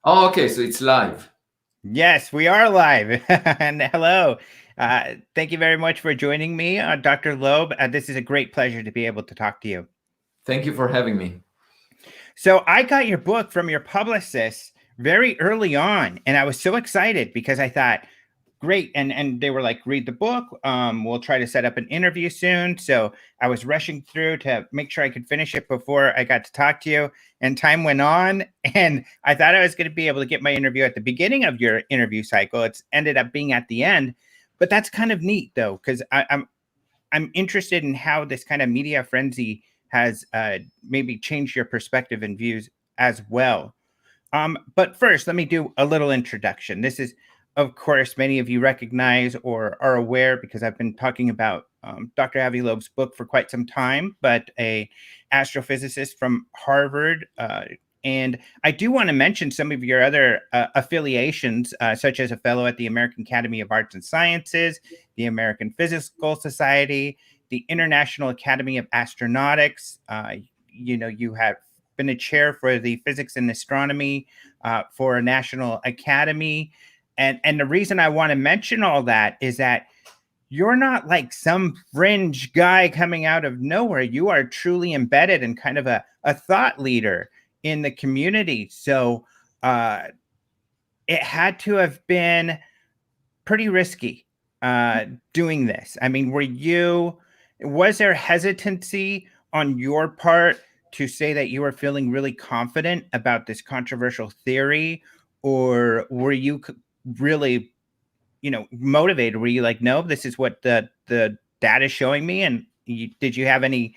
Oh, okay, so it's live. Yes, we are live. And hello. Thank you very much for joining me, Dr. Loeb. This is a great pleasure to be able to talk to you. Thank you for having me. So, I got your book from your publicist very early on, and I was so excited because I thought, great. And they were like, read the book. We'll try to set up an interview soon. So, I was rushing through to make sure I could finish it before I got to talk to you. And time went on, and I thought I was going to be able to get my interview at the beginning of your interview cycle. It's ended up being at the end, but that's kind of neat though, because I'm interested in how this kind of media frenzy has maybe changed your perspective and views as well. But first, let me do a little introduction. This is, of course, many of you recognize or are aware because I've been talking about Dr. Avi Loeb's book for quite some time, but a astrophysicist from Harvard. And I do want to mention some of your other affiliations, such as a fellow at the American Academy of Arts and Sciences, the American Physical Society, the International Academy of Astronautics. You have been a chair for the physics and astronomy for a national academy. And the reason I want to mention all that is that you're not like some fringe guy coming out of nowhere. You are truly embedded and kind of a thought leader in the community. So it had to have been pretty risky doing this. I mean, was there hesitancy on your part to say that you were feeling really confident about this controversial theory, or were you really, motivated? Were you like, no, this is what the data is showing me? And did you have any,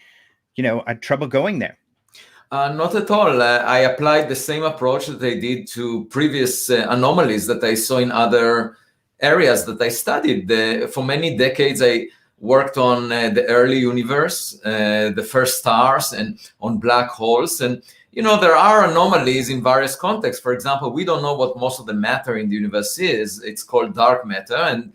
trouble going there? Not at all. I applied the same approach that I did to previous anomalies that I saw in other areas that I studied. For many decades, I worked on the early universe, the first stars, and on black holes. And there are anomalies in various contexts. For example, we don't know what most of the matter in the universe is. It's called dark matter. And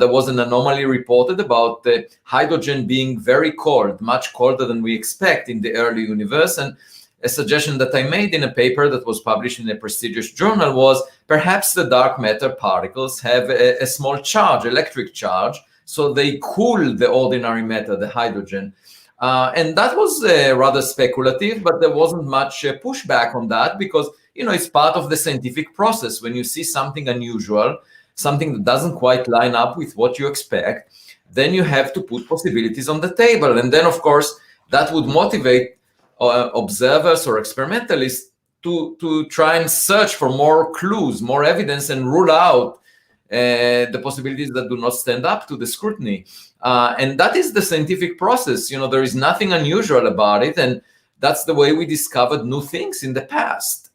there was an anomaly reported about the hydrogen being very cold, much colder than we expect in the early universe. And a suggestion that I made in a paper that was published in a prestigious journal was perhaps the dark matter particles have a small charge, electric charge, so they cool the ordinary matter, the hydrogen. And that was rather speculative, but there wasn't much pushback on that because, it's part of the scientific process. When you see something unusual, something that doesn't quite line up with what you expect, then you have to put possibilities on the table. And then, of course, that would motivate observers or experimentalists to try and search for more clues, more evidence, and rule out the possibilities that do not stand up to the scrutiny. And that is the scientific process. There is nothing unusual about it. And that's the way we discovered new things in the past.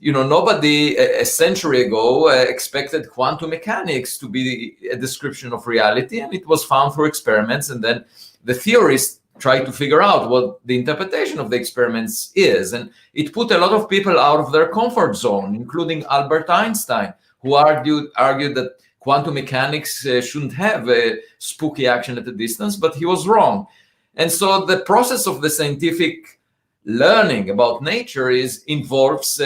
Nobody a century ago expected quantum mechanics to be a description of reality, and it was found through experiments. And then the theorists tried to figure out what the interpretation of the experiments is. And it put a lot of people out of their comfort zone, including Albert Einstein, who argued that quantum mechanics shouldn't have a spooky action at a distance, but he was wrong. And so the process of the scientific learning about nature involves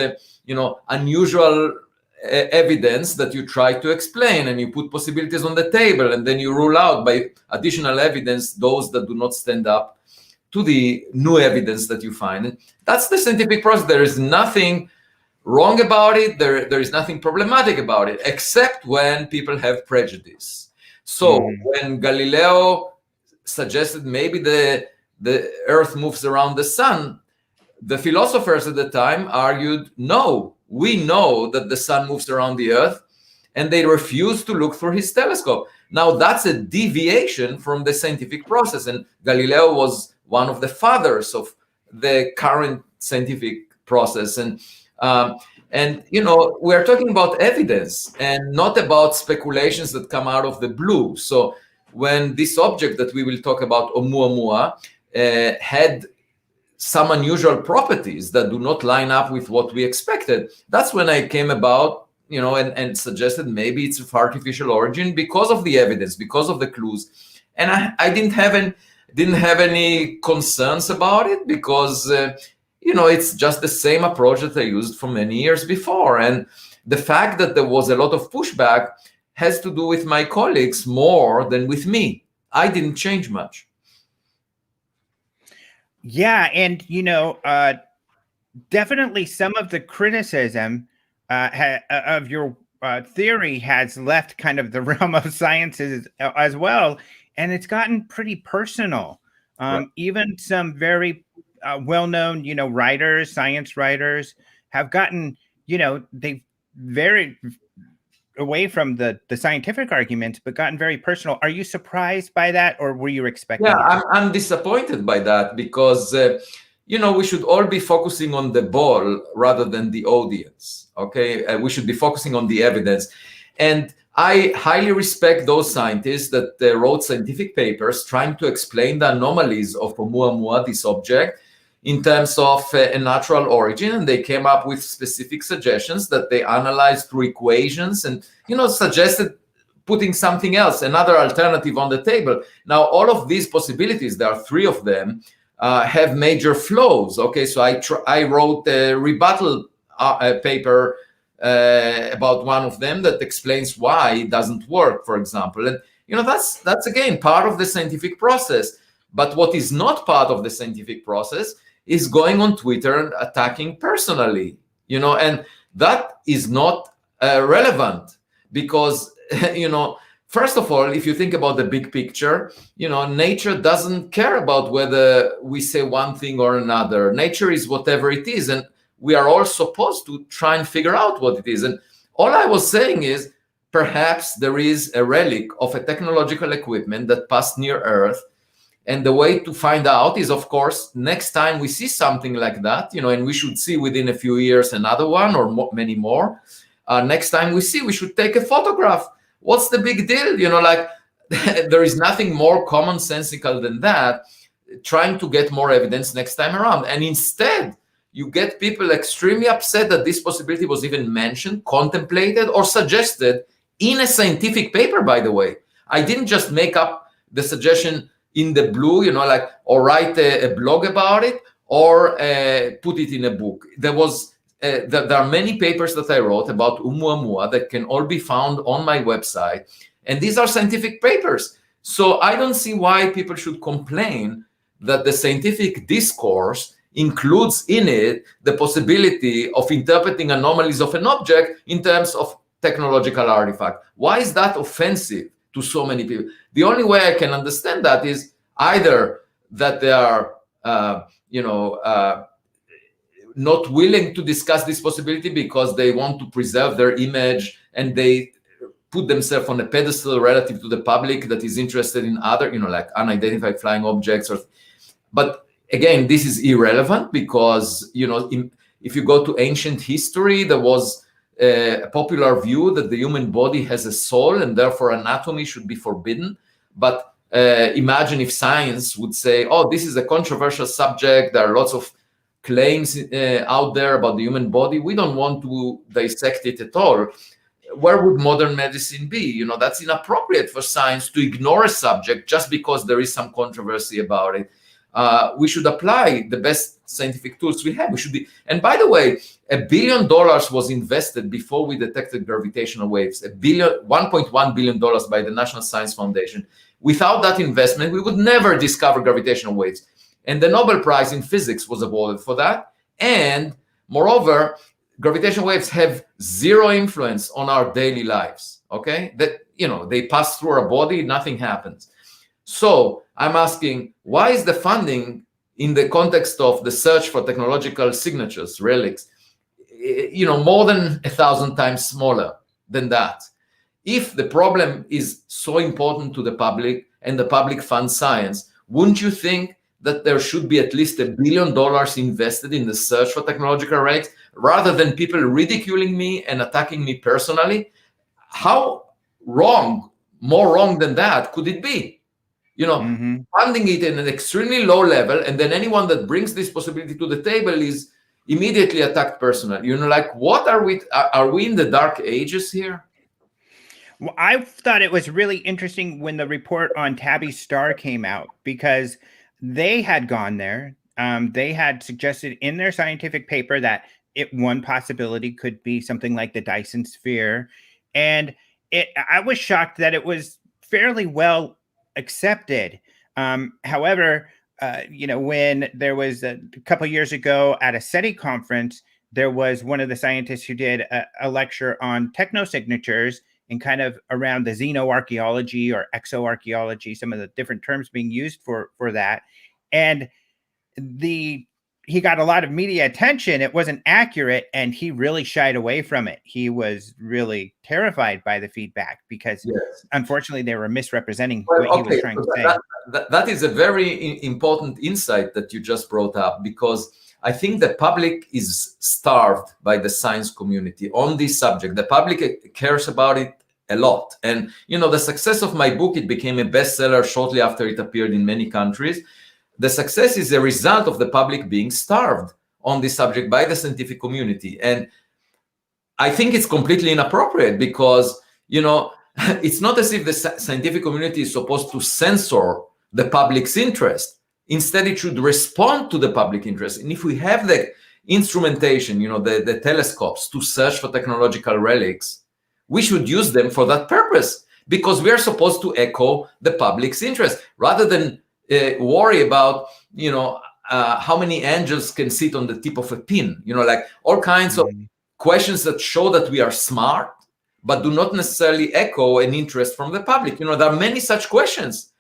unusual evidence that you try to explain, and you put possibilities on the table, and then you rule out by additional evidence those that do not stand up to the new evidence that you find. And that's the scientific process. There is nothing wrong about it. There is nothing problematic about it, except when people have prejudice. So when Galileo suggested maybe the Earth moves around the sun, the philosophers at the time argued, no, we know that the sun moves around the Earth, and they refused to look through his telescope. Now, that's a deviation from the scientific process, and Galileo was one of the fathers of the current scientific process. And we're talking about evidence and not about speculations that come out of the blue. So when this object that we will talk about, Oumuamua, had some unusual properties that do not line up with what we expected, that's when I came about, and suggested maybe it's of artificial origin because of the evidence, because of the clues. And I didn't have any concerns about it because, it's just the same approach that I used for many years before. And the fact that there was a lot of pushback has to do with my colleagues more than with me. I didn't change much. Yeah, and definitely some of the criticism of your theory has left kind of the realm of sciences as well, and it's gotten pretty personal. Right. Even some very well-known, writers, science writers, have gotten, they've very away from the scientific arguments, but gotten very personal. Are you surprised by that, or were you expecting it? I'm disappointed by that because we should all be focusing on the ball rather than the audience. Okay, we should be focusing on the evidence, and I highly respect those scientists that wrote scientific papers trying to explain the anomalies of Oumuamua, this object, in terms of a natural origin, and they came up with specific suggestions that they analyzed through equations and suggested putting something else, another alternative on the table. Now, all of these possibilities, there are 3 of them, have major flaws. Okay, so I wrote a rebuttal paper about one of them that explains why it doesn't work, for example. And that's again part of the scientific process. But what is not part of the scientific process is going on Twitter and attacking personally, and that is not relevant because first of all, if you think about the big picture, nature doesn't care about whether we say one thing or another. Nature is whatever it is, and we are all supposed to try and figure out what it is. And all I was saying is perhaps there is a relic of a technological equipment that passed near Earth. And the way to find out is, of course, next time we see something like that, and we should see within a few years another one or many more. Next time we should take a photograph. What's the big deal? There is nothing more commonsensical than that, trying to get more evidence next time around. And instead, you get people extremely upset that this possibility was even mentioned, contemplated, or suggested in a scientific paper, by the way. I didn't just make up the suggestion in the blue, or write a blog about it, or put it in a book. There are many papers that I wrote about Oumuamua that can all be found on my website. And these are scientific papers. So I don't see why people should complain that the scientific discourse includes in it the possibility of interpreting anomalies of an object in terms of technological artifact. Why is that offensive to so many people? The only way I can understand that is either that they are, not willing to discuss this possibility because they want to preserve their image and they put themselves on a pedestal relative to the public that is interested in other, like unidentified flying objects. But again, this is irrelevant because, if you go to ancient history, there was a popular view that the human body has a soul and therefore anatomy should be forbidden. But imagine if science would say, oh, this is a controversial subject. There are lots of claims out there about the human body. We don't want to dissect it at all. Where would modern medicine be? That's inappropriate for science to ignore a subject just because there is some controversy about it. We should apply the best scientific tools we have. And by the way, $1 billion was invested before we detected gravitational waves. $1.1 billion by the National Science Foundation. Without that investment, we would never discover gravitational waves. And the Nobel Prize in Physics was awarded for that. And moreover, gravitational waves have zero influence on our daily lives. Okay, they pass through our body, nothing happens. So I'm asking, why is the funding in the context of the search for technological signatures, relics, more than 1,000 times smaller than that? If the problem is so important to the public and the public funds science, wouldn't you think that there should be at least $1 billion invested in the search for technological relics rather than people ridiculing me and attacking me personally? How wrong, more wrong than that could it be? Funding it in an extremely low level, and then anyone that brings this possibility to the table is immediately attacked personally. What are we? Are we in the dark ages here? Well, I thought it was really interesting when the report on Tabby's star came out because they had gone there they had suggested in their scientific paper that one possibility could be something like the Dyson sphere. And I was shocked that it was fairly well accepted. However, when there was a couple years ago at a SETI conference, there was one of the scientists who did a lecture on technosignatures and kind of around the xenoarchaeology or exoarchaeology, some of the different terms being used for that. And he got a lot of media attention. It wasn't accurate, and he really shied away from it. He was really terrified by the feedback because, unfortunately, they were misrepresenting what he was trying to say. That is a very important insight that you just brought up, because I think the public is starved by the science community on this subject. The public cares about it a lot. And, the success of my book, it became a bestseller shortly after it appeared in many countries. The success is a result of the public being starved on this subject by the scientific community. And I think it's completely inappropriate because, it's not as if the scientific community is supposed to censor the public's interest. Instead, it should respond to the public interest. And if we have the instrumentation, the telescopes to search for technological relics, we should use them for that purpose, because we are supposed to echo the public's interest rather than worry about, how many angels can sit on the tip of a pin, like all kinds of questions that show that we are smart, but do not necessarily echo an interest from the public. There are many such questions,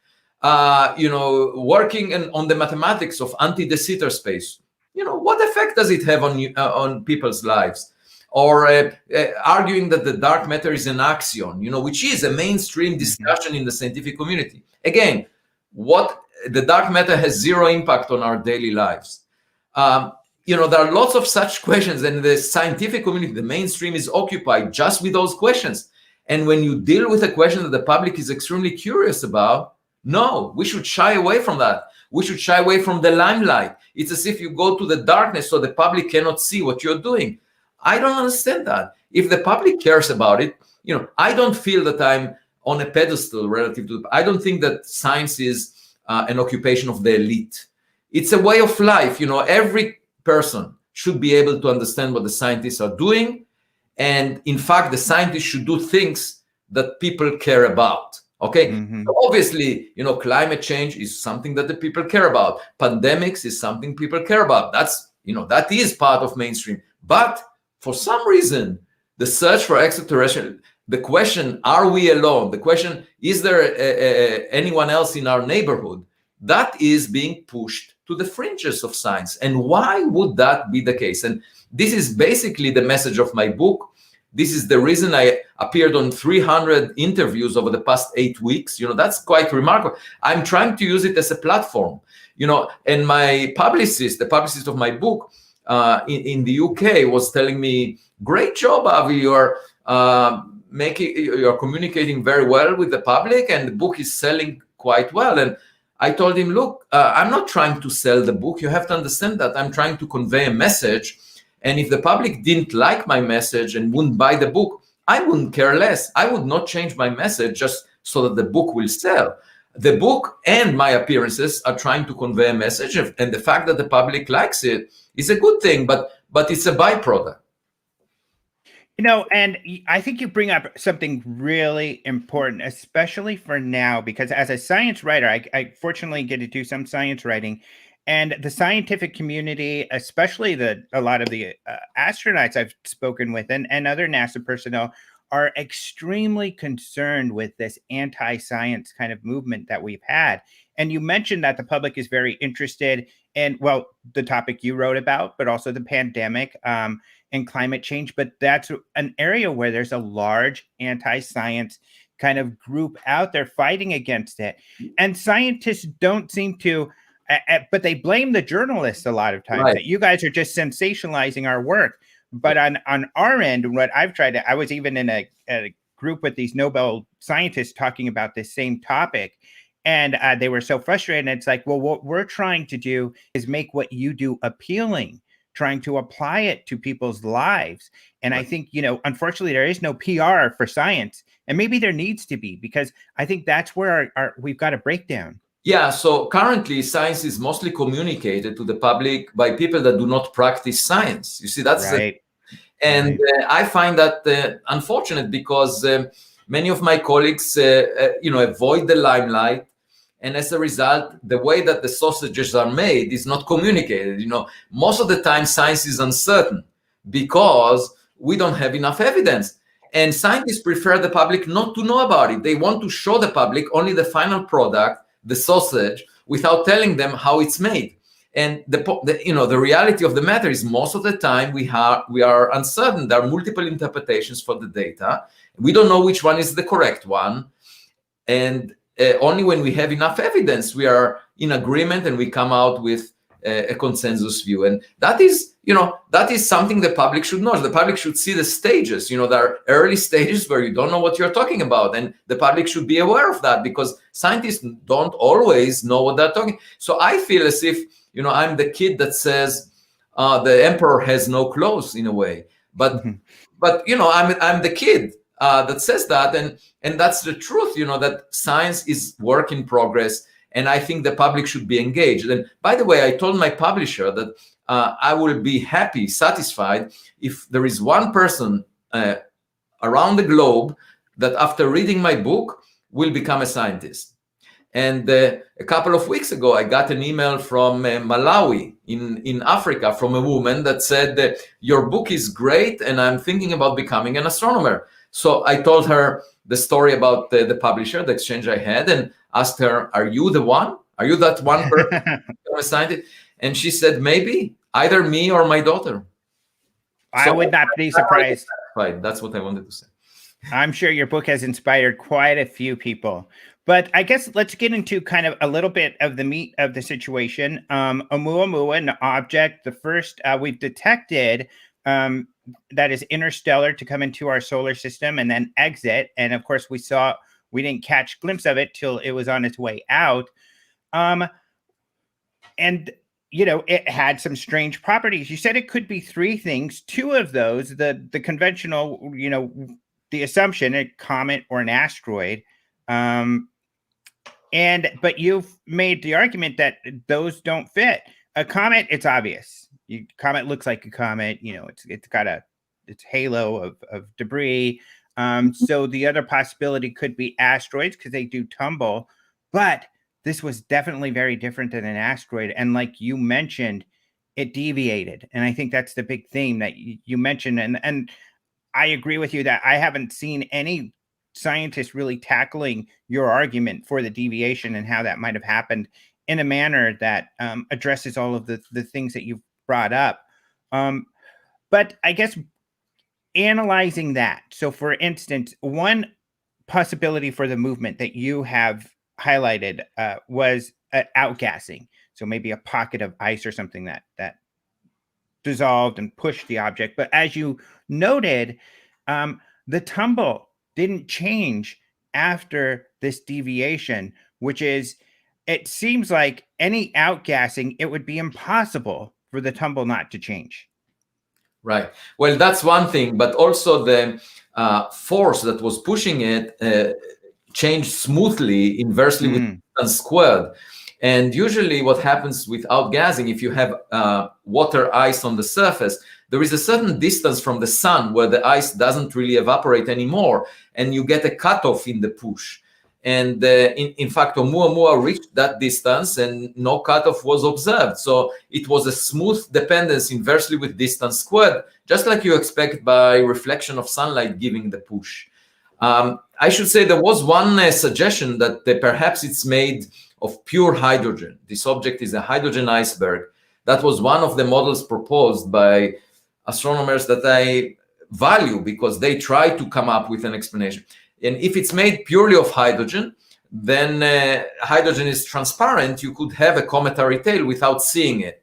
working on the mathematics of anti-de Sitter space. What effect does it have on people's lives? Or arguing that the dark matter is an axion, which is a mainstream discussion in the scientific community. Again, the dark matter has zero impact on our daily lives. There are lots of such questions, and the scientific community, the mainstream, is occupied just with those questions. And when you deal with a question that the public is extremely curious about, no, we should shy away from that. We should shy away from the limelight. It's as if you go to the darkness so the public cannot see what you're doing. I don't understand that. If the public cares about it, I don't feel that I'm on a pedestal relative to. I don't think that science is an occupation of the elite. It's a way of life. Every person should be able to understand what the scientists are doing. And in fact, the scientists should do things that people care about. Okay. So obviously, climate change is something that the people care about. Pandemics is something people care about. That's, that is part of mainstream. But for some reason, the search for extraterrestrial, the question, are we alone? The question, is there anyone else in our neighborhood? That is being pushed to the fringes of science. And why would that be the case? And this is basically the message of my book. This is the reason I appeared on 300 interviews over the past 8 weeks. That's quite remarkable. I'm trying to use it as a platform, and my publicist, the publicist of my book in the UK, was telling me, great job, Avi, you're communicating very well with the public, and the book is selling quite well. And I told him, look, I'm not trying to sell the book. You have to understand that I'm trying to convey a message. And if the public didn't like my message and wouldn't buy the book, I wouldn't care less. I would not change my message just so that the book will sell. The book and my appearances are trying to convey a message, and the fact that the public likes it is a good thing, but it's a byproduct. And I think you bring up something really important, especially for now, because as a science writer, I fortunately get to do some science writing, and the scientific community, especially a lot of the astronauts I've spoken with and other NASA personnel, are extremely concerned with this anti-science kind of movement that we've had. And you mentioned that the public is very interested in, well, the topic you wrote about, but also the pandemic and climate change. But that's an area where there's a large anti-science kind of group out there fighting against it. And scientists don't seem to, but they blame the journalists a lot of times, that you guys are just sensationalizing our work. But on our end, what I've tried to, I was even in a group with these Nobel scientists talking about this same topic. And they were so frustrated. And it's like, well, what we're trying to do is make what you do appealing, trying to apply it to people's lives. And I think, unfortunately, there is no PR for science. And maybe there needs to be, because I think that's where we've got a breakdown. Yeah, so currently science is mostly communicated to the public by people that do not practice science. You see, that's the, Right. and Right. I find that unfortunate because many of my colleagues, avoid the limelight, and as a result, the way that the sausages are made is not communicated. Most of the time, science is uncertain because we don't have enough evidence. And scientists prefer the public not to know about it. They want to show the public only the final product, the sausage, without telling them how it's made. And the reality of the matter is most of the time we are uncertain. There are multiple interpretations for the data. We don't know which one is the correct one. And only when we have enough evidence, we are in agreement and we come out with a consensus view. And that is something the public should know. The public should see the stages. There are early stages where you don't know what you're talking about, and the public should be aware of that because scientists don't always know what they're talking. So I feel as if I'm the kid that says the emperor has no clothes in a way, but I'm the kid that says that, and that's the truth. That science is work in progress. And I think the public should be engaged. And by the way, I told my publisher that I will be happy, satisfied, if there is one person around the globe that after reading my book will become a scientist. And a couple of weeks ago, I got an email from Malawi in Africa from a woman that said, your book is great, and I'm thinking about becoming an astronomer. So I told her the story about the publisher, the exchange I had, and asked her, are you the one? Are you that one person a scientist? And she said, maybe either me or my daughter. I would not be surprised. Right, that's what I wanted to say. I'm sure your book has inspired quite a few people. But I guess let's get into kind of a little bit of the meat of the situation. Oumuamua, an object, the first we've detected that is interstellar to come into our solar system and then exit. And of course, we didn't catch a glimpse of it till it was on its way out. And, it had some strange properties. You said it could be three things. Two of those, the conventional, the assumption, a comet or an asteroid. But you've made the argument that those don't fit. A comet, it's obvious. Comet looks like a comet. It's got its halo of debris. So the other possibility could be asteroids because they do tumble. But this was definitely very different than an asteroid. And like you mentioned, it deviated. And I think that's the big theme that you mentioned. And I agree with you that I haven't seen any scientists really tackling your argument for the deviation and how that might have happened in a manner that addresses all of the things that you've brought up. But I guess analyzing that. So for instance, one possibility for the movement that you have highlighted was outgassing. So maybe a pocket of ice or something that dissolved and pushed the object. But as you noted, the tumble didn't change after this deviation, which is, it seems like any outgassing, it would be impossible for the tumble not to change. Right. Well, that's one thing, but also the force that was pushing it changed smoothly, inversely with distance squared. And usually what happens with outgassing, if you have water ice on the surface, there is a certain distance from the sun where the ice doesn't really evaporate anymore, and you get a cutoff in the push. And in fact, Oumuamua reached that distance and no cutoff was observed. So it was a smooth dependence inversely with distance squared, just like you expect by reflection of sunlight giving the push. I should say there was one suggestion that perhaps it's made of pure hydrogen. This object is a hydrogen iceberg. That was one of the models proposed by astronomers that I value because they try to come up with an explanation. And if it's made purely of hydrogen, then hydrogen is transparent. You could have a cometary tail without seeing it.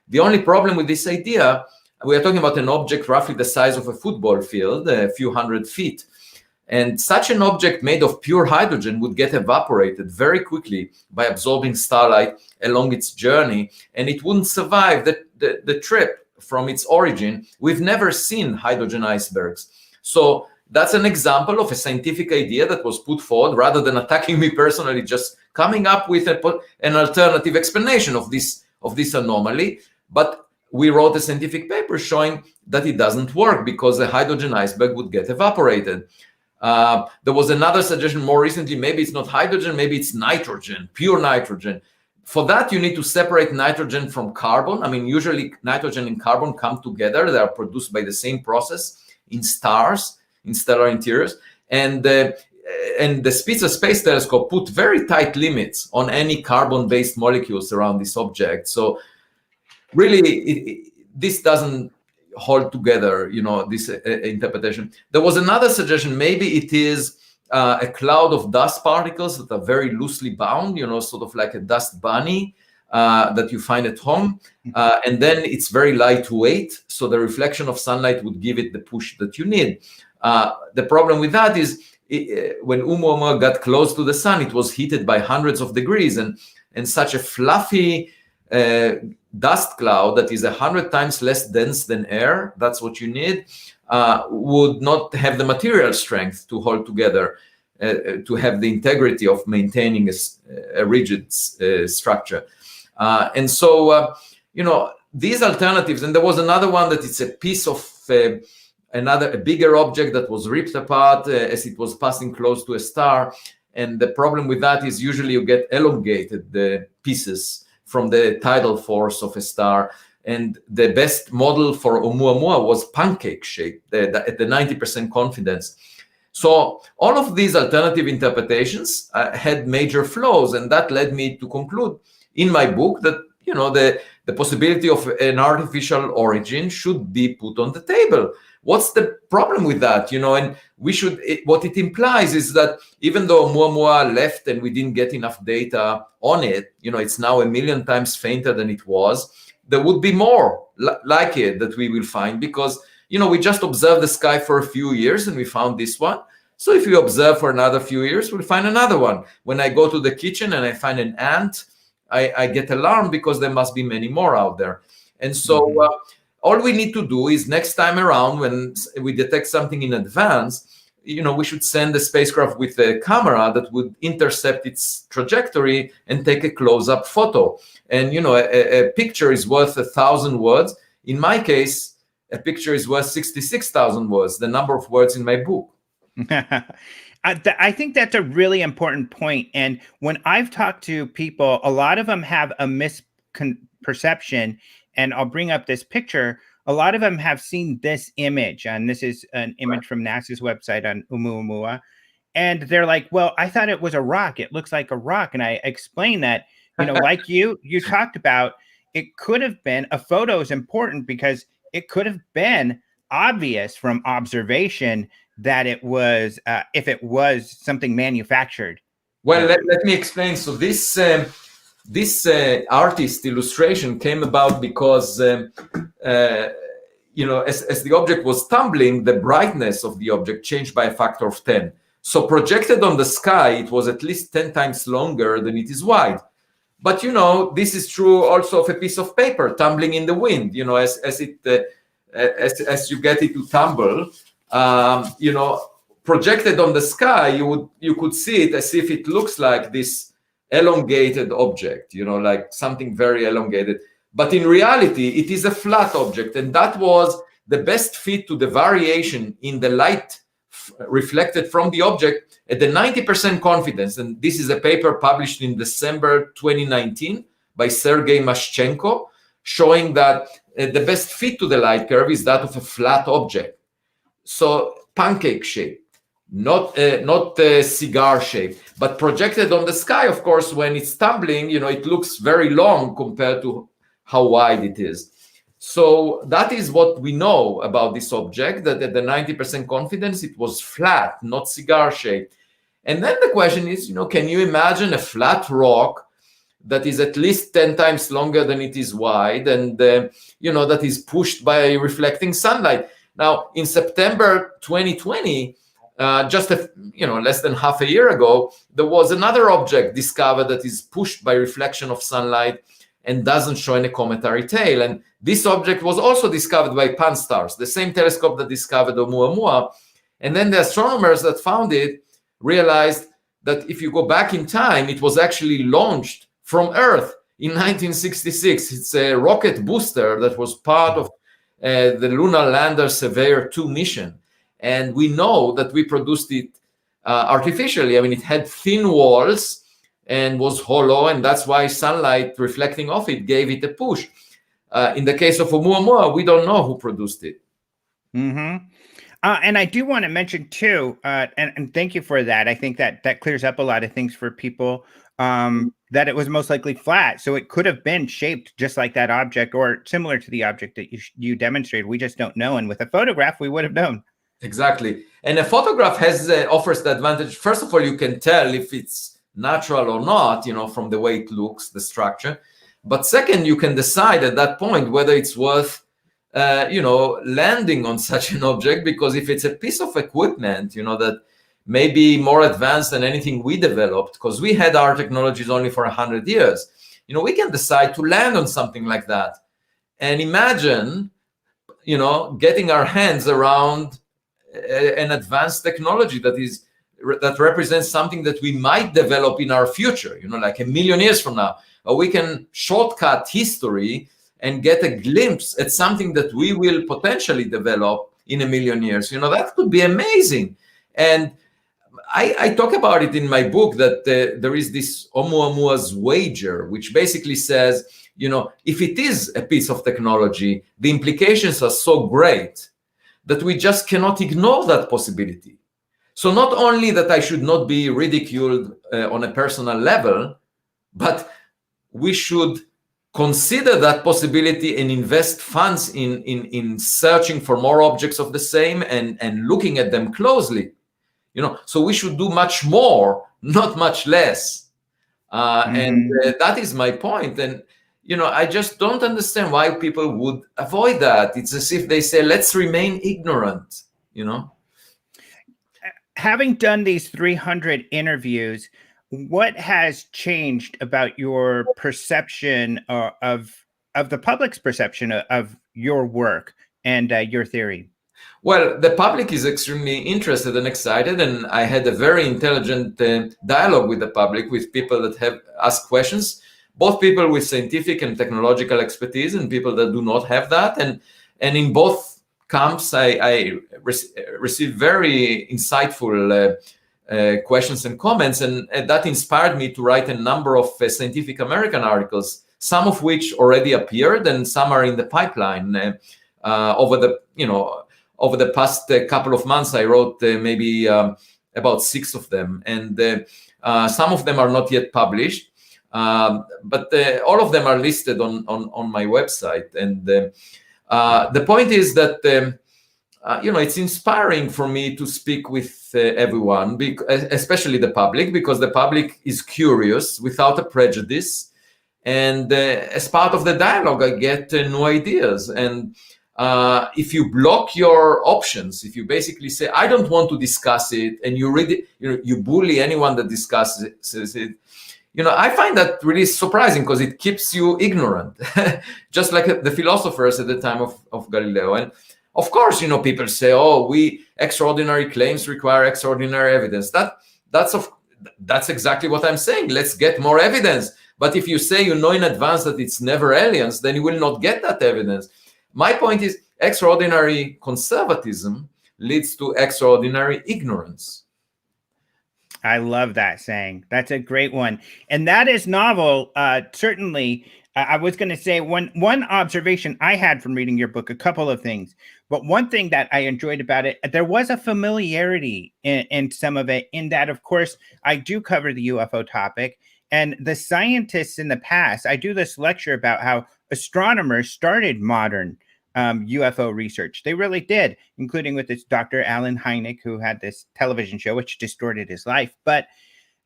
The only problem with this idea, we are talking about an object roughly the size of a football field, a few hundred feet. And such an object made of pure hydrogen would get evaporated very quickly by absorbing starlight along its journey, and it wouldn't survive the trip from its origin. We've never seen hydrogen icebergs. So that's an example of a scientific idea that was put forward. Rather than attacking me personally, just coming up with an alternative explanation of this anomaly. But we wrote a scientific paper showing that it doesn't work because the hydrogen iceberg would get evaporated. There was another suggestion more recently, maybe it's not hydrogen, maybe it's nitrogen, pure nitrogen. For that, you need to separate nitrogen from carbon. I mean, usually nitrogen and carbon come together. They are produced by the same process in stars, in stellar interiors. And the Spitzer Space Telescope put very tight limits on any carbon-based molecules around this object. So really, this doesn't hold together, this interpretation. There was another suggestion, maybe it is a cloud of dust particles that are very loosely bound, sort of like a dust bunny that you find at home. And then it's very lightweight, so the reflection of sunlight would give it the push that you need. The problem with that is when Oumuamua got close to the sun, it was heated by hundreds of degrees, and such a fluffy dust cloud that is 100 times less dense than air, that's what you need, would not have the material strength to hold together, to have the integrity of maintaining a rigid structure. And so, these alternatives, and there was another one that it's a piece of a bigger object that was ripped apart as it was passing close to a star. And the problem with that is usually you get elongated pieces from the tidal force of a star. And the best model for Oumuamua was pancake shape at the 90% confidence. So all of these alternative interpretations had major flaws, and that led me to conclude in my book that the possibility of an artificial origin should be put on the table. What's the problem with that? And we should. What it implies is that even though Oumuamua left and we didn't get enough data on it, it's now 1 million times fainter than it was. There would be more like it that we will find because we just observed the sky for a few years and we found this one. So if we observe for another few years, we'll find another one. When I go to the kitchen and I find an ant, I get alarmed because there must be many more out there. And so all we need to do is next time around when we detect something in advance, we should send a spacecraft with a camera that would intercept its trajectory and take a close-up photo. And, a picture is worth 1,000 words. In my case, a picture is worth 66,000 words, the number of words in my book. I think that's a really important point. And when I've talked to people, a lot of them have a misperception. And I'll bring up this picture. A lot of them have seen this image, and this is an image from NASA's website on Oumuamua. And they're like, well, I thought it was a rock. It looks like a rock. And I explained that, like you talked about, it could have been, a photo is important because it could have been obvious from observation that it was, if it was something manufactured. Well, let me explain. So this artist illustration came about because, as the object was tumbling, the brightness of the object changed by a factor of 10. So projected on the sky, it was at least 10 times longer than it is wide. But, this is true also of a piece of paper tumbling in the wind, as you get it to tumble, projected on the sky, you could see it as if it looks like this elongated object, like something very elongated. But in reality, it is a flat object. And that was the best fit to the variation in the light reflected from the object at the 90% confidence. And this is a paper published in December 2019 by Sergei Mashchenko, showing that the best fit to the light curve is that of a flat object. So pancake shape. Not a cigar shape, but projected on the sky, of course, when it's tumbling, it looks very long compared to how wide it is. So that is what we know about this object, that at the 90% confidence, it was flat, not cigar shaped. And then the question is, can you imagine a flat rock that is at least 10 times longer than it is wide and, that is pushed by reflecting sunlight? Now, in September 2020, just less than half a year ago, there was another object discovered that is pushed by reflection of sunlight and doesn't show any cometary tail. And this object was also discovered by Pan-STARRS, the same telescope that discovered Oumuamua. And then the astronomers that found it realized that if you go back in time, it was actually launched from Earth in 1966. It's a rocket booster that was part of the Lunar Lander Surveyor 2 mission. And we know that we produced it artificially. I mean, it had thin walls and was hollow, and that's why sunlight reflecting off it gave it a push. In the case of Oumuamua, we don't know who produced it. Mm-hmm. And I do want to mention too, and thank you for that. I think that clears up a lot of things for people, that it was most likely flat. So it could have been shaped just like that object or similar to the object that you demonstrated. We just don't know. And with a photograph, we would have known. Exactly. And a photograph offers the advantage. First of all, you can tell if it's natural or not, from the way it looks, the structure. But second, you can decide at that point whether it's worth landing on such an object, because if it's a piece of equipment, that may be more advanced than anything we developed, because we had our technologies only for 100 years, we can decide to land on something like that. And imagine, getting our hands around an advanced technology that represents something that we might develop in our future, like 1 million years from now. Or we can shortcut history and get a glimpse at something that we will potentially develop in 1 million years. That could be amazing. And I talk about it in my book that there is this Oumuamua's wager, which basically says, if it is a piece of technology, the implications are so great that we just cannot ignore that possibility. So not only that I should not be ridiculed on a personal level, but we should consider that possibility and invest funds in searching for more objects of the same and looking at them closely. So we should do much more, not much less. And that is my point. And, I just don't understand why people would avoid that. It's as if they say, let's remain ignorant, Having done these 300 interviews, what has changed about your perception of the public's perception of your work and your theory? Well, the public is extremely interested and excited, and I had a very intelligent dialogue with the public, with people that have asked questions, both people with scientific and technological expertise and people that do not have that. And in both camps, I received very insightful questions and comments, and that inspired me to write a number of Scientific American articles, some of which already appeared and some are in the pipeline. Over the past couple of months, I wrote maybe about 6 of them, and some of them are not yet published, but all of them are listed on my website. And the point is that it's inspiring for me to speak with everyone, especially the public, because the public is curious without a prejudice. And as part of the dialogue, I get new ideas. And if you block your options, if you basically say, I don't want to discuss it, and you bully anyone that discusses it, I find that really surprising, because it keeps you ignorant, just like the philosophers at the time of Galileo. And of course, people say, extraordinary claims require extraordinary evidence. That's exactly what I'm saying. Let's get more evidence. But if you say in advance that it's never aliens, then you will not get that evidence. My point is, extraordinary conservatism leads to extraordinary ignorance. I love that saying. That's a great one. And that is novel. Certainly, I was going to say one observation I had from reading your book, a couple of things. But one thing that I enjoyed about it, there was a familiarity in some of it, in that, of course, I do cover the UFO topic. And the scientists in the past, I do this lecture about how astronomers started modern UFO research. They really did, including with this Dr. Alan Hynek, who had this television show which distorted his life. But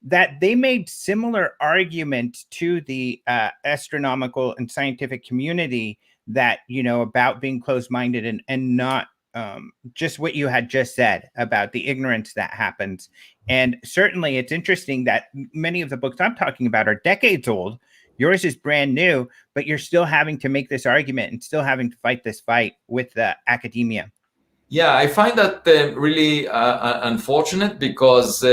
that they made similar arguments to the astronomical and scientific community that, about being closed-minded and not just what you had just said about the ignorance that happens. And certainly it's interesting that many of the books I'm talking about are decades old. Yours is brand new, but you're still having to make this argument and still having to fight this fight with academia. Yeah, I find that really unfortunate, because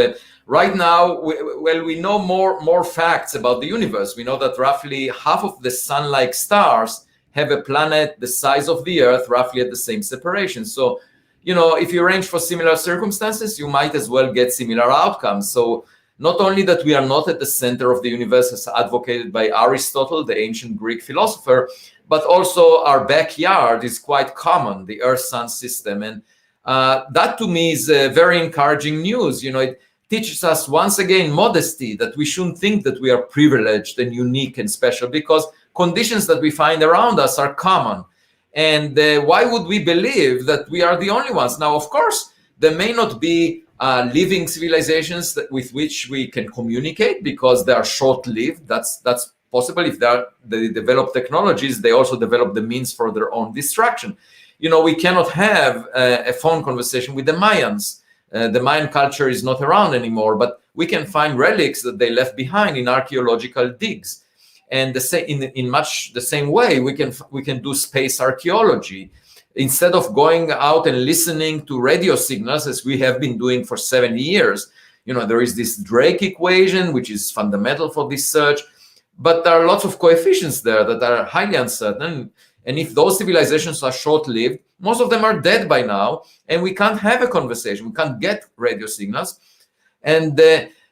right now, we know more facts about the universe. We know that roughly half of the sun-like stars have a planet the size of the Earth, roughly at the same separation. So, if you arrange for similar circumstances, you might as well get similar outcomes. So not only that we are not at the center of the universe as advocated by Aristotle, the ancient Greek philosopher, but also our backyard is quite common, the Earth-Sun system. And that to me is very encouraging news. It teaches us once again modesty, that we shouldn't think that we are privileged and unique and special, because conditions that we find around us are common. And why would we believe that we are the only ones? Now, of course, there may not be living civilizations with which we can communicate, because they are short-lived. That's possible. If they develop technologies, they also develop the means for their own destruction. We cannot have a phone conversation with the Mayans. The Mayan culture is not around anymore, but we can find relics that they left behind in archaeological digs. And in much the same way, we can do space archaeology. Instead of going out and listening to radio signals, as we have been doing for 70 years, there is this Drake equation, which is fundamental for this search. But there are lots of coefficients there that are highly uncertain. And if those civilizations are short-lived, most of them are dead by now, and we can't have a conversation. We can't get radio signals. And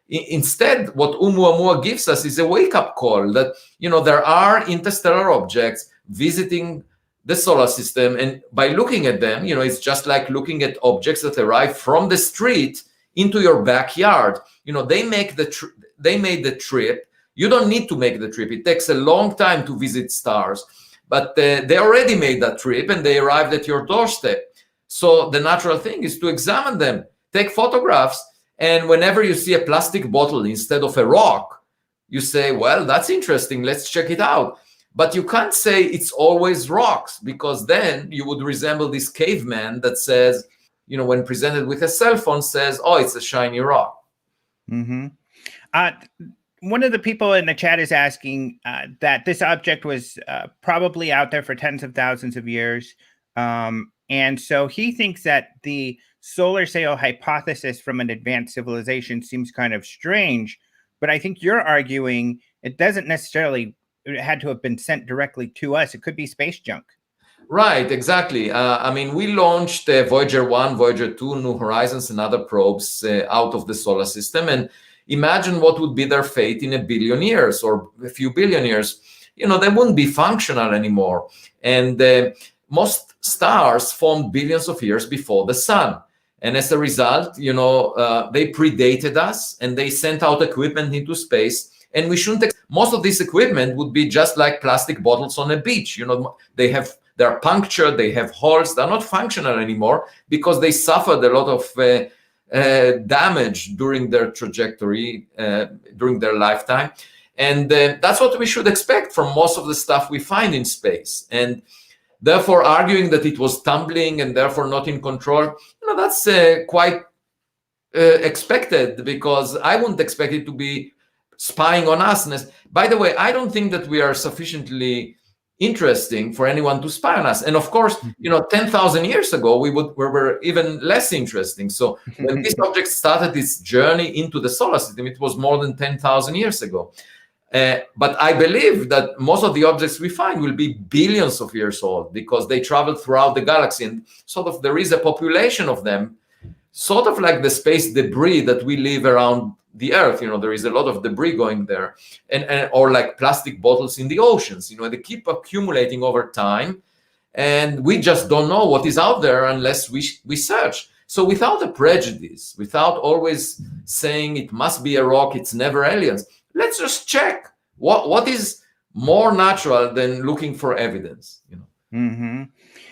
instead, what Oumuamua gives us is a wake-up call that, there are interstellar objects visiting the solar system, and by looking at them, it's just like looking at objects that arrive from the street into your backyard. They made the trip. You don't need to make the trip. It takes a long time to visit stars, but they already made that trip and they arrived at your doorstep. So the natural thing is to examine them, take photographs, and whenever you see a plastic bottle instead of a rock, you say, well, that's interesting, let's check it out. But you can't say it's always rocks, because then you would resemble this caveman that says, when presented with a cell phone, says, oh, it's a shiny rock. Mm-hmm. One of the people in the chat is asking that this object was probably out there for tens of thousands of years. And so he thinks that the solar sail hypothesis from an advanced civilization seems kind of strange. But I think you're arguing it doesn't necessarily it had to have been sent directly to us. It could be space junk. Right, exactly. We launched Voyager 1, Voyager 2, New Horizons, and other probes out of the solar system. And imagine what would be their fate in a billion years or a few billion years. They wouldn't be functional anymore. And most stars formed billions of years before the sun. And as a result, they predated us and they sent out equipment into space. And we shouldn't. Most of this equipment would be just like plastic bottles on a beach. They're punctured, they have holes, they're not functional anymore because they suffered a lot of damage during their trajectory, during their lifetime. And that's what we should expect from most of the stuff we find in space. And therefore, arguing that it was tumbling and therefore not in control, that's quite expected, because I wouldn't expect it to be spying on us. By the way, I don't think that we are sufficiently interesting for anyone to spy on us. And of course, 10,000 years ago, we were even less interesting. So when this object started its journey into the solar system, it was more than 10,000 years ago. But I believe that most of the objects we find will be billions of years old, because they travel throughout the galaxy, and sort of there is a population of them, sort of like the space debris that we leave around the Earth. There is a lot of debris going there, and or like plastic bottles in the oceans. They keep accumulating over time, and we just don't know what is out there unless we search. So without a prejudice, without always saying it must be a rock, it's never aliens, let's just check what is more natural than looking for evidence. Mm-hmm.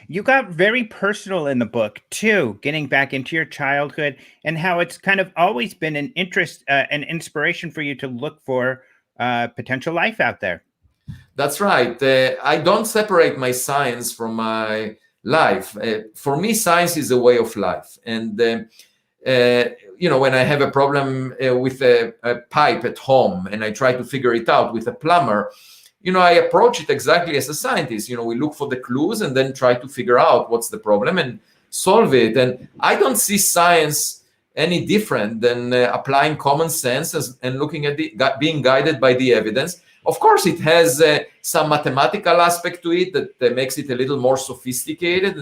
You got very personal in the book too, getting back into your childhood and how it's kind of always been an interest, an inspiration for you to look for potential life out there. That's right. I don't separate my science from my life. For me, science is a way of life. And when I have a problem with a pipe at home and I try to figure it out with a plumber, I approach it exactly as a scientist. We look for the clues and then try to figure out what's the problem and solve it. And I don't see science any different than applying common sense and looking at being guided by the evidence. Of course, it has some mathematical aspect to it that makes it a little more sophisticated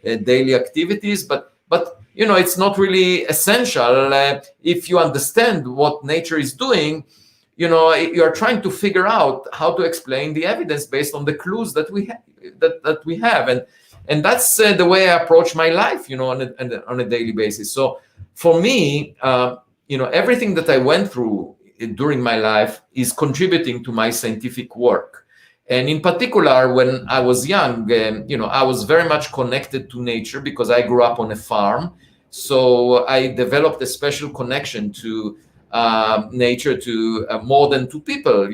in daily activities, but it's not really essential if you understand what nature is doing. You are trying to figure out how to explain the evidence based on the clues that we have, and that's the way I approach my life, on a daily basis. So for me, everything that I went through during my life is contributing to my scientific work. And in particular, when I was young, I was very much connected to nature because I grew up on a farm. So I developed a special connection to nature, to more than to people,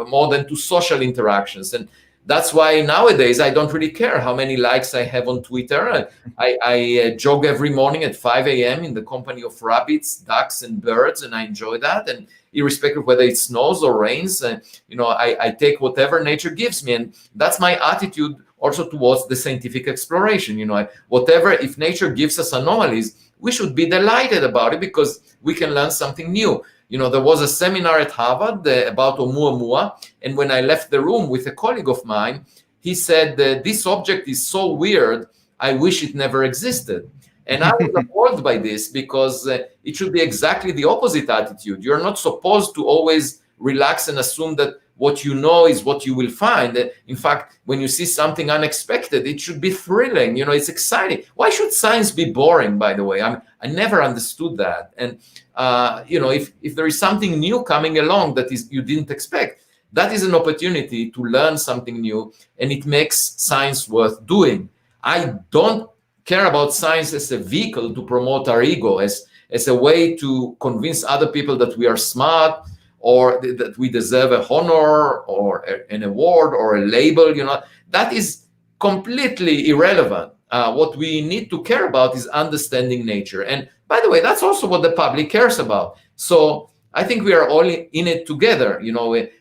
more than to social interactions. And that's why nowadays I don't really care how many likes I have on Twitter. I jog every morning at 5 a.m. in the company of rabbits, ducks, and birds, and I enjoy that. And irrespective of whether it snows or rains, I take whatever nature gives me. And that's my attitude also towards the scientific exploration. Whatever, if nature gives us anomalies, we should be delighted about it because we can learn something new. There was a seminar at Harvard about Oumuamua, and when I left the room with a colleague of mine, he said, this object is so weird, I wish it never existed. And I was appalled by this because it should be exactly the opposite attitude. You're not supposed to always relax and assume that what you know is what you will find. In fact, when you see something unexpected, it should be thrilling. It's exciting. Why should science be boring, by the way? I never understood that. And, if there is something new coming along that you didn't expect, that is an opportunity to learn something new, and it makes science worth doing. I don't care about science as a vehicle to promote our ego, as a way to convince other people that we are smart, or that we deserve a honor or an award or a label. That is completely irrelevant. What we need to care about is understanding nature. And by the way, that's also what the public cares about. So I think we are all in it together.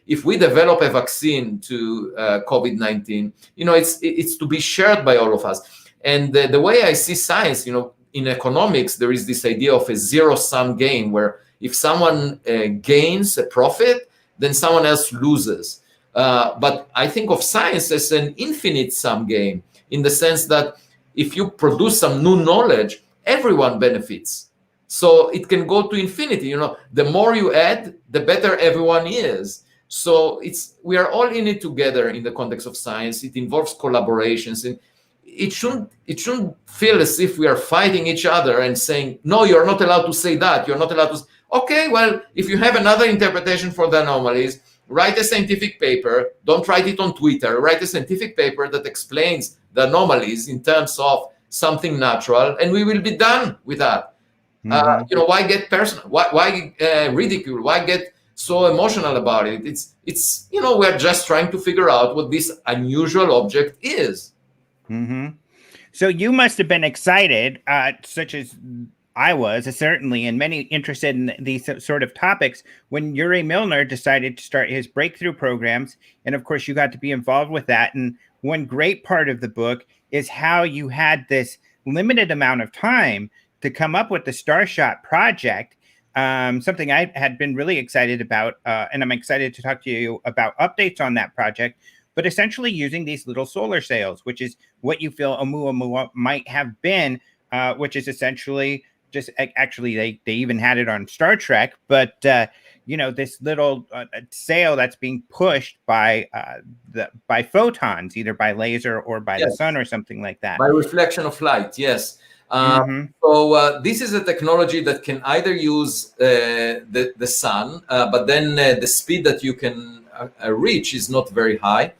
If we develop a vaccine to COVID-19, it's to be shared by all of us. And the way I see science, in economics, there is this idea of a zero-sum game where if someone gains a profit, then someone else loses. But I think of science as an infinite sum game, in the sense that if you produce some new knowledge, everyone benefits. So it can go to infinity. The more you add, the better everyone is. So we are all in it together in the context of science. It involves collaborations, and it shouldn't feel as if we are fighting each other and saying, no, you're not allowed to say that. You're not allowed to. Okay, well, if you have another interpretation for the anomalies, write a scientific paper. Don't write it on Twitter. Write a scientific paper that explains the anomalies in terms of something natural, and we will be done with that. Mm-hmm. Why get personal? Why ridicule? Why get so emotional about it? It's we're just trying to figure out what this unusual object is. Mm-hmm. So you must have been excited, such as I was, certainly, and many interested in these sort of topics, when Uri Milner decided to start his breakthrough programs. And of course, you got to be involved with that. And one great part of the book is how you had this limited amount of time to come up with the Starshot project, something I had been really excited about. And I'm excited to talk to you about updates on that project. But essentially using these little solar sails, which is what you feel Oumuamua might have been, which is essentially just actually they even had it on Star Trek, but this little sail that's being pushed by photons, either by laser or by the sun or something like that. By reflection of light, yes. So this is a technology that can either use the sun, but then the speed that you can reach is not very high.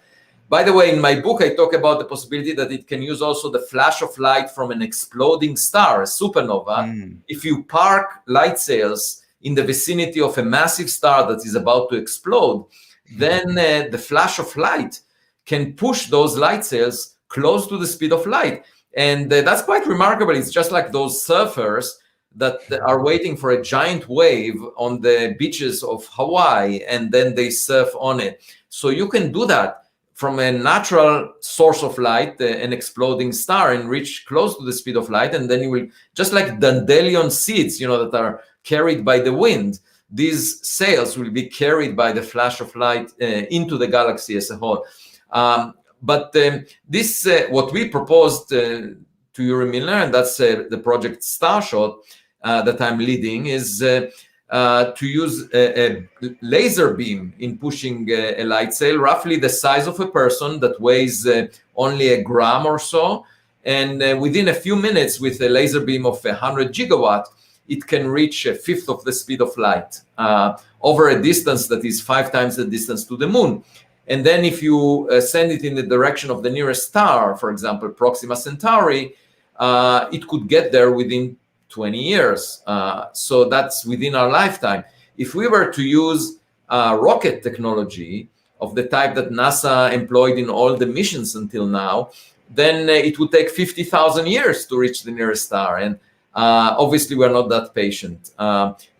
By the way, in my book, I talk about the possibility that it can use also the flash of light from an exploding star, a supernova. If you park light sails in the vicinity of a massive star that is about to explode, then the flash of light can push those light sails close to the speed of light. And that's quite remarkable. It's just like those surfers that are waiting for a giant wave on the beaches of Hawaii, and then they surf on it. So you can do that from a natural source of light, an exploding star, and reach close to the speed of light, and then you will, just like dandelion seeds, that are carried by the wind, these sails will be carried by the flash of light into the galaxy as a whole. But this, what we proposed to Yuri Milner, and that's the project Starshot that I'm leading, is to use a laser beam in pushing a light sail, roughly the size of a person, that weighs only a gram or so. And within a few minutes, with a laser beam of 100 gigawatt, it can reach a fifth of the speed of light over a distance that is 5 times the distance to the moon. And then if you send it in the direction of the nearest star, for example, Proxima Centauri, it could get there within 20 years. So that's within our lifetime. If we were to use rocket technology of the type that NASA employed in all the missions until now, then it would take 50,000 years to reach the nearest star. And obviously, we're not that patient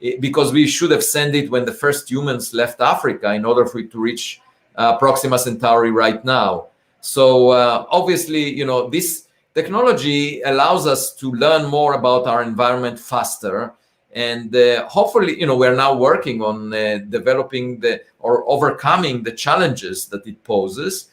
because we should have sent it when the first humans left Africa in order for it to reach Proxima Centauri right now. So obviously, this technology allows us to learn more about our environment faster. And hopefully, we're now working on developing or overcoming the challenges that it poses.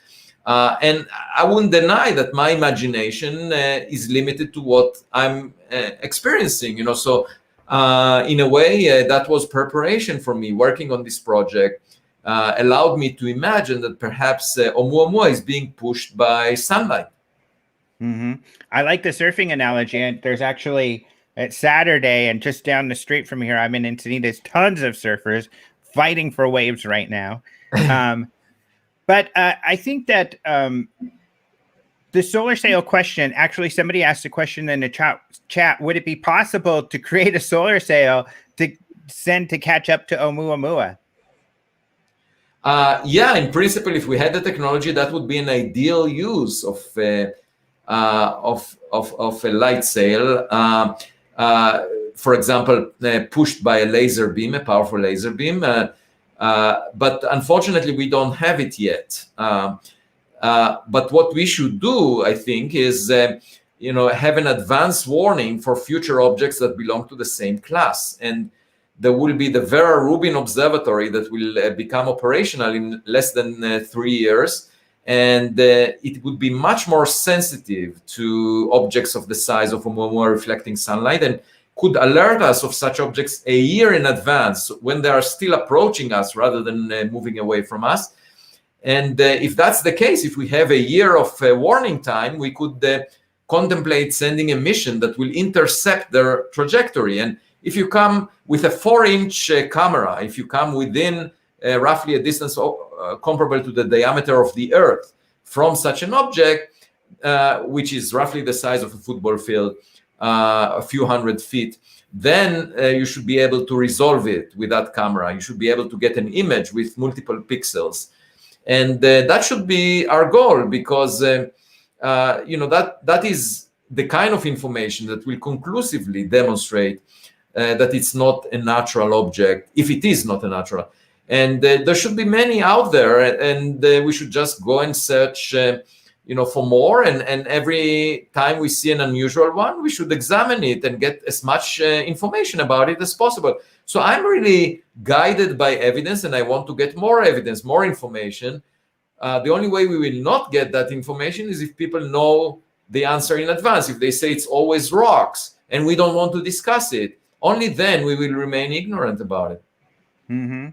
And I wouldn't deny that my imagination is limited to what I'm experiencing, So in a way, that was preparation for me. Working on this project allowed me to imagine that perhaps Oumuamua is being pushed by sunlight. Mm-hmm. I like the surfing analogy. And there's actually, at Saturday, and just down the street from here, I'm in Encinitas, tons of surfers fighting for waves right now. But I think that the solar sail question, actually, somebody asked a question in the chat. Would it be possible to create a solar sail to send to catch up to Oumuamua? Yeah, in principle, if we had the technology, that would be an ideal use of a light sail. For example, pushed by a laser beam, a powerful laser beam. But unfortunately, we don't have it yet. But what we should do, I think, is have an advance warning for future objects that belong to the same class. And there will be the Vera Rubin Observatory that will become operational in less than 3 years. And it would be much more sensitive to objects of the size of Oumuamua reflecting sunlight, and could alert us of such objects a year in advance when they are still approaching us rather than moving away from us. And if that's the case, if we have a year of warning time, we could contemplate sending a mission that will intercept their trajectory. And if you come with a 4-inch camera, if you come within roughly a distance comparable to the diameter of the Earth from such an object, which is roughly the size of a football field, a few hundred feet, then you should be able to resolve it with that camera. You should be able to get an image with multiple pixels. And that should be our goal, because that is the kind of information that will conclusively demonstrate that it's not a natural object, if it is not a natural. And there should be many out there, and we should just go and search for more. And every time we see an unusual one, we should examine it and get as much information about it as possible. So I'm really guided by evidence, and I want to get more evidence, more information. The only way we will not get that information is if people know the answer in advance. If they say it's always rocks and we don't want to discuss it, only then we will remain ignorant about it. Mm-hmm.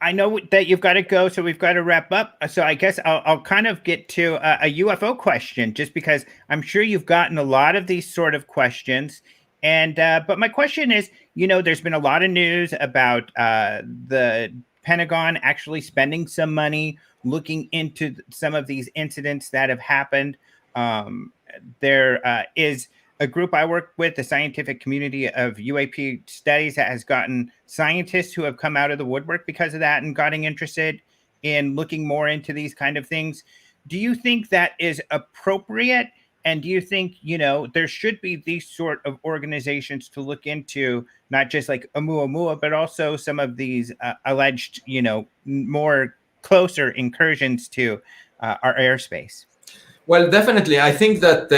I know that you've got to go, so we've got to wrap up. So I guess I'll kind of get to a UFO question, just because I'm sure you've gotten a lot of these sort of questions. And but my question is, there's been a lot of news about the Pentagon actually spending some money looking into some of these incidents that have happened. There is a group I work with, the scientific community of UAP studies, that has gotten scientists who have come out of the woodwork because of that and gotten interested in looking more into these kind of things. Do you think that is appropriate? And do you think, there should be these sort of organizations to look into, not just like Oumuamua, but also some of these alleged, more closer incursions to our airspace? Well, definitely. I think that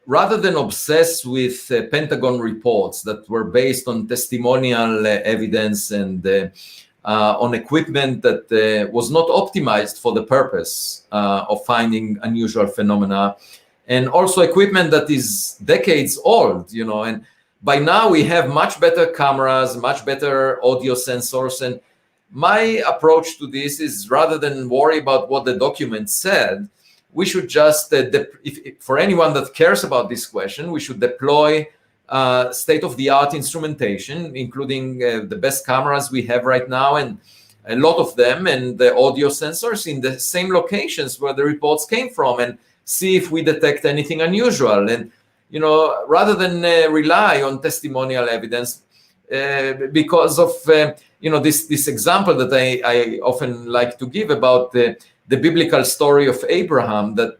rather than obsess with Pentagon reports that were based on testimonial evidence and on equipment that was not optimized for the purpose of finding unusual phenomena, and also equipment that is decades old, and by now we have much better cameras, much better audio sensors. And my approach to this is, rather than worry about what the document said, we should just, for anyone that cares about this question, we should deploy state-of-the-art instrumentation, including the best cameras we have right now, and a lot of them, and the audio sensors in the same locations where the reports came from, and see if we detect anything unusual. And rather than rely on testimonial evidence, because of this example that I often like to give about the biblical story of Abraham, that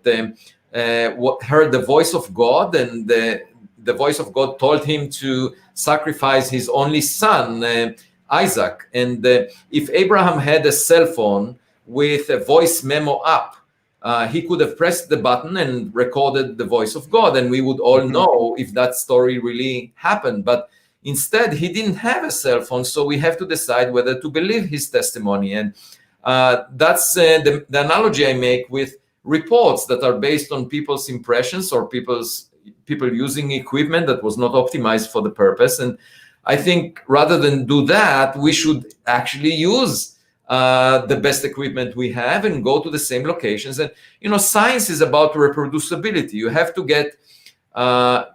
heard the voice of God, and the voice of God told him to sacrifice his only son, Isaac. And if Abraham had a cell phone with a voice memo app, he could have pressed the button and recorded the voice of God, and we would all know if that story really happened. But instead, he didn't have a cell phone, so we have to decide whether to believe his testimony. And that's the analogy I make with reports that are based on people's impressions or people using equipment that was not optimized for the purpose. And I think rather than do that, we should actually use the best equipment we have and go to the same locations. And science is about reproducibility. You have to get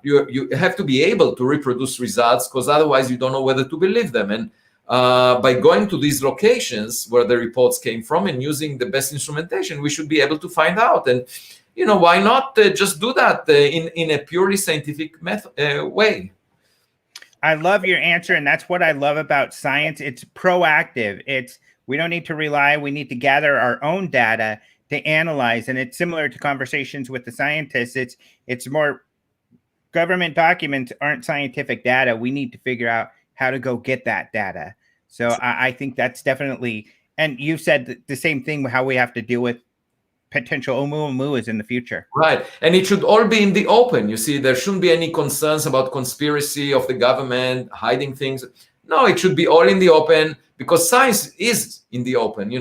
you have to be able to reproduce results, because otherwise you don't know whether to believe them. And by going to these locations where the reports came from and using the best instrumentation, we should be able to find out. And why not just do that in a purely scientific way? I love your answer, and that's what I love about science. It's proactive. We don't need to rely. We need to gather our own data to analyze, and it's similar to conversations with the scientists. It's more, government documents aren't scientific data. We need to figure out how to go get that data. So I think that's definitely, and you said the same thing, how we have to deal with potential Oumuamua in the future. Right. And it should all be in the open. You see, there shouldn't be any concerns about conspiracy of the government hiding things. No, it should be all in the open, because science is in the open,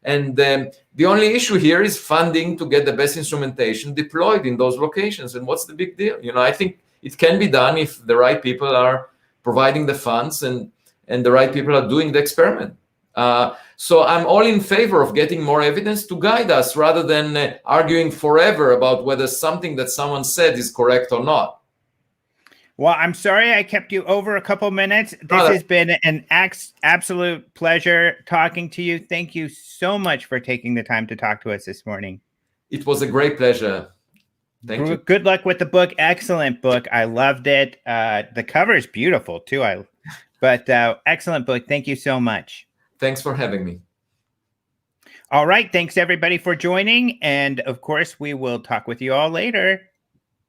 and the only issue here is funding to get the best instrumentation deployed in those locations. And what's the big deal? I think it can be done if the right people are providing the funds and the right people are doing the experiment. So I'm all in favor of getting more evidence to guide us, rather than arguing forever about whether something that someone said is correct or not. Well, I'm sorry I kept you over a couple minutes. This has been an absolute pleasure talking to you. Thank you so much for taking the time to talk to us this morning. It was a great pleasure. Thank you. Good luck with the book. Excellent book. I loved it. The cover is beautiful too. Excellent book. Thank you so much. Thanks for having me. All right. Thanks everybody for joining. And of course, we will talk with you all later.